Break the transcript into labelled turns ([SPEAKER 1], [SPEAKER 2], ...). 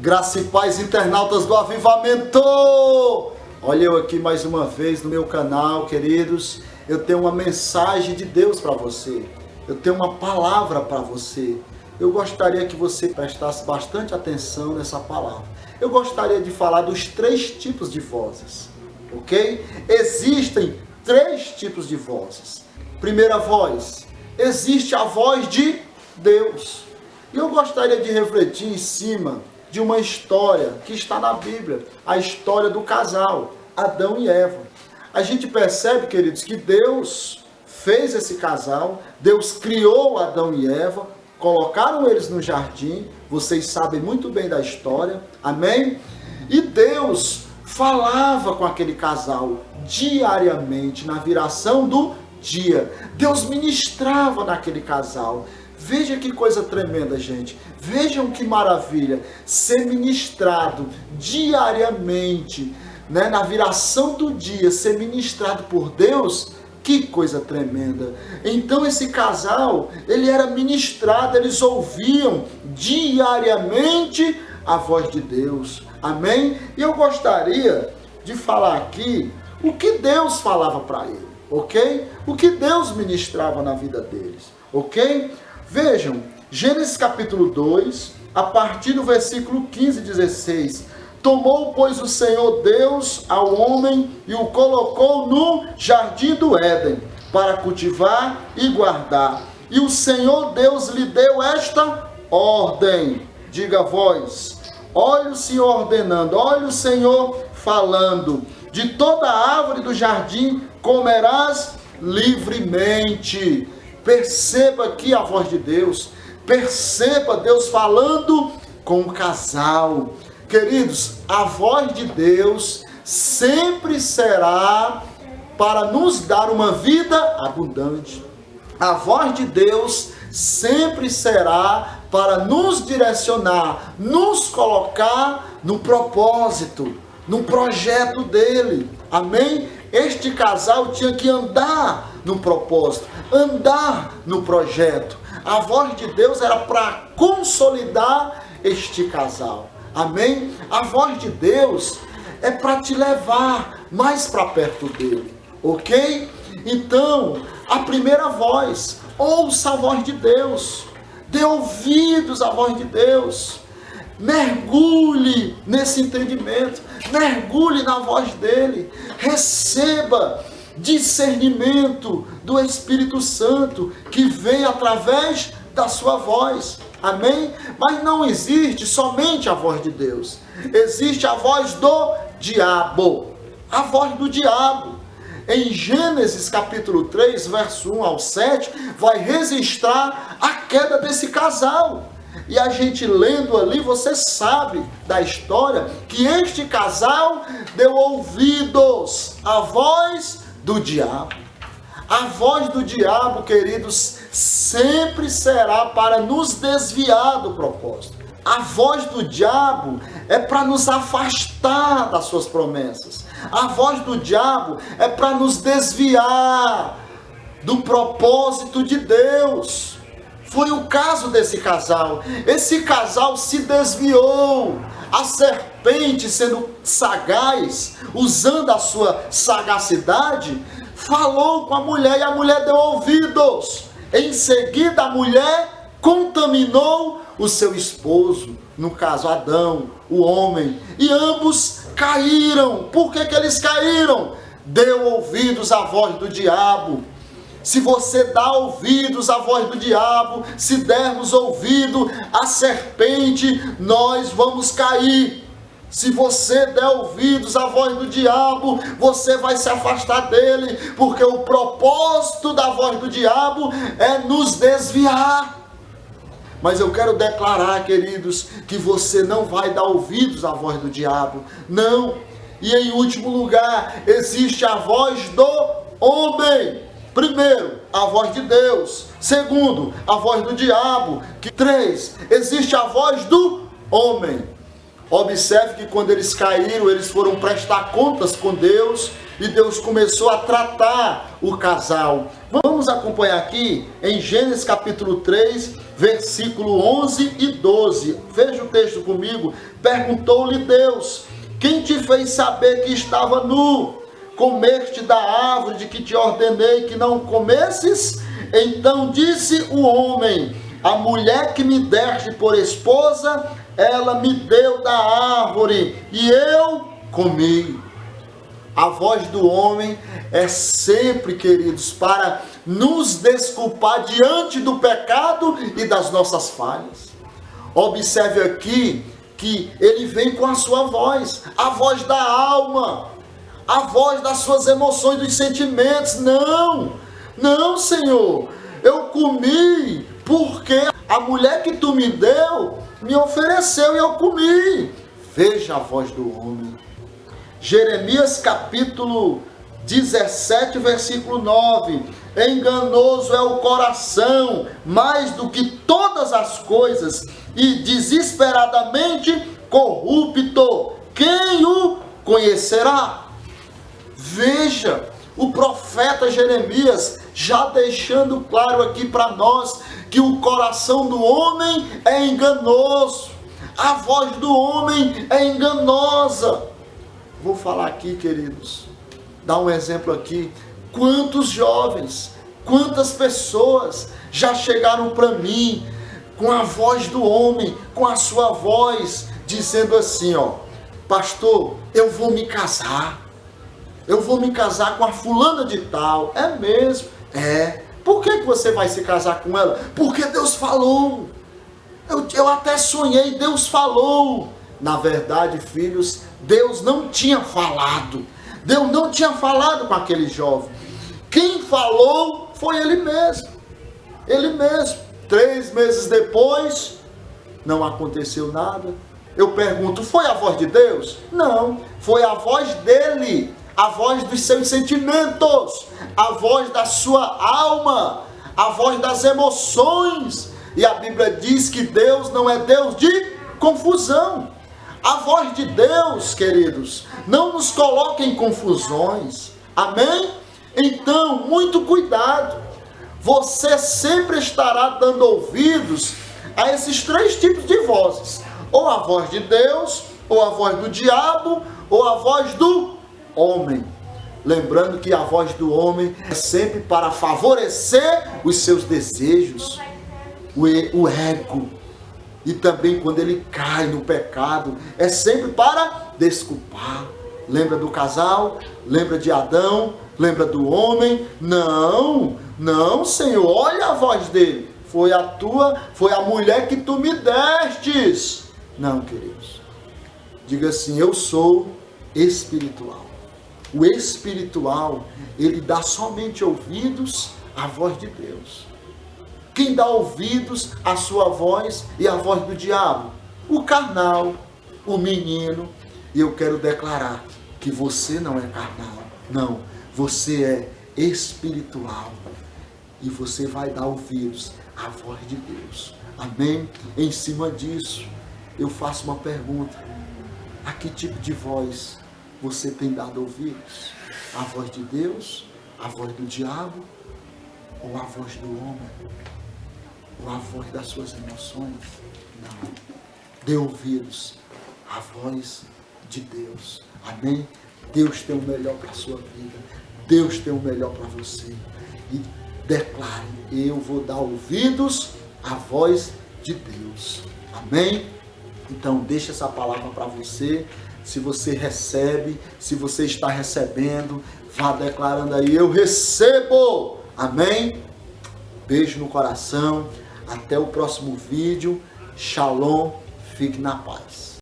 [SPEAKER 1] Graça e paz, internautas do Avivamento! Olha eu aqui mais uma vez no meu canal, queridos. Eu tenho uma mensagem de Deus para você. Eu tenho uma palavra para você. Eu gostaria que você prestasse bastante atenção nessa palavra. Eu gostaria de falar dos 3 tipos de vozes, ok? Existem 3 tipos de vozes. Primeira voz, existe a voz de Deus. E eu gostaria de refletir em cima de uma história que está na Bíblia, a história do casal, Adão e Eva. A gente percebe, queridos, que Deus fez esse casal, Deus criou Adão e Eva, colocaram eles no jardim, vocês sabem muito bem da história, amém? E Deus falava com aquele casal diariamente, na viração do dia. Deus ministrava naquele casal. Veja que coisa tremenda, gente. Vejam que maravilha. Ser ministrado diariamente, né, na viração do dia, ser ministrado por Deus, que coisa tremenda. Então esse casal, ele era ministrado, eles ouviam diariamente a voz de Deus. Amém? E eu gostaria de falar aqui o que Deus falava para ele, ok? O que Deus ministrava na vida deles, ok? Vejam, Gênesis capítulo 2, a partir do versículo 15 e 16. Tomou, pois, o Senhor Deus ao homem e o colocou no jardim do Éden, para cultivar e guardar. E o Senhor Deus lhe deu esta ordem. Diga vós, olha o Senhor ordenando, olha o Senhor falando. De toda árvore do jardim comerás livremente. Perceba aqui a voz de Deus. Perceba Deus falando com o casal. Queridos, a voz de Deus sempre será para nos dar uma vida abundante. A voz de Deus sempre será para nos direcionar, nos colocar no propósito, no projeto dele. Amém? Este casal tinha que andar no propósito, andar no projeto. A voz de Deus era para consolidar este casal. Amém? A voz de Deus é para te levar mais para perto dele, ok? Então, a primeira voz, ouça a voz de Deus, dê ouvidos à voz de Deus, mergulhe nesse entendimento, mergulhe na voz dele, receba discernimento do Espírito Santo que vem através da sua voz. Amém? Mas não existe somente a voz de Deus. Existe a voz do diabo. A voz do diabo. Em Gênesis capítulo 3, verso 1 ao 7, vai registrar a queda desse casal. E a gente lendo ali, você sabe da história que este casal deu ouvidos à voz do diabo. A voz do diabo, queridos, sempre será para nos desviar do propósito. A voz do diabo é para nos afastar das suas promessas. A voz do diabo é para nos desviar do propósito de Deus. Foi o caso desse casal. Esse casal se desviou. A serpente, sendo sagaz, usando a sua sagacidade, falou com a mulher e a mulher deu ouvidos. Em seguida, a mulher contaminou o seu esposo, no caso Adão, o homem, e ambos caíram. Por que eles caíram? Deu ouvidos à voz do diabo. Se você dá ouvidos à voz do diabo, se dermos ouvido à serpente, nós vamos cair. Se você der ouvidos à voz do diabo, você vai se afastar dele, porque o propósito da voz do diabo é nos desviar. Mas eu quero declarar, queridos, que você não vai dar ouvidos à voz do diabo, não. E em último lugar, existe a voz do homem. Primeiro, a voz de Deus. Segundo, a voz do diabo. 3, existe a voz do homem. Observe que quando eles caíram, eles foram prestar contas com Deus e Deus começou a tratar o casal. Vamos acompanhar aqui em Gênesis capítulo 3, versículo 11 e 12. Veja o texto comigo. Perguntou-lhe Deus: quem te fez saber que estava nu? Comeste da árvore de que te ordenei que não comesses? Então disse o homem: a mulher que me deste por esposa, ela me deu da árvore e eu comi. A voz do homem é sempre, queridos, para nos desculpar diante do pecado e das nossas falhas. Observe aqui que ele vem com a sua voz, a voz da alma, a voz das suas emoções, dos sentimentos. Não, Senhor, eu comi porque a mulher que tu me deu me ofereceu e eu comi. Veja a voz do homem. Jeremias capítulo 17, versículo 9. Enganoso é o coração, mais do que todas as coisas, e desesperadamente corrupto. Quem o conhecerá? Veja, o profeta Jeremias já deixando claro aqui para nós que o coração do homem é enganoso, a voz do homem é enganosa. Vou falar aqui, queridos, dar um exemplo aqui. Quantos jovens, quantas pessoas já chegaram para mim com a voz do homem, com a sua voz, dizendo assim, ó: pastor, eu vou me casar com a fulana de tal. É mesmo? É. Por que você vai se casar com ela? Porque Deus falou. Eu até sonhei, Deus falou. Na verdade, filhos, Deus não tinha falado. Deus não tinha falado com aquele jovem. Quem falou foi ele mesmo. Ele mesmo. 3 meses depois, não aconteceu nada. Eu pergunto, foi a voz de Deus? Não, foi a voz dele. A voz dos seus sentimentos, a voz da sua alma, a voz das emoções. E a Bíblia diz que Deus não é Deus de confusão. A voz de Deus, queridos, não nos coloca em confusões. Amém? Então, muito cuidado. Você sempre estará dando ouvidos a esses 3 tipos de vozes: ou a voz de Deus, ou a voz do diabo, ou a voz do homem. Lembrando que a voz do homem é sempre para favorecer os seus desejos, o ego. E também quando ele cai no pecado, é sempre para desculpar. Lembra do casal? Lembra de Adão? Lembra do homem? Não, Senhor, olha a voz dele. Foi a mulher que tu me destes. Não, queridos. Diga assim: eu sou espiritual. O espiritual, ele dá somente ouvidos à voz de Deus. Quem dá ouvidos à sua voz e à voz do diabo? O carnal, o menino. E eu quero declarar que você não é carnal. Não, você é espiritual. E você vai dar ouvidos à voz de Deus. Amém? Em cima disso, eu faço uma pergunta: a que tipo de voz você tem dado ouvidos? A voz de Deus? A voz do diabo? Ou a voz do homem? Ou a voz das suas emoções? Não. Dê ouvidos à voz de Deus. Amém? Deus tem o melhor para a sua vida. Deus tem o melhor para você. E declare: eu vou dar ouvidos à voz de Deus. Amém? Então deixa essa palavra para você. Se você recebe, se você está recebendo, vá declarando aí: eu recebo. Amém? Beijo no coração. Até o próximo vídeo. Shalom. Fique na paz.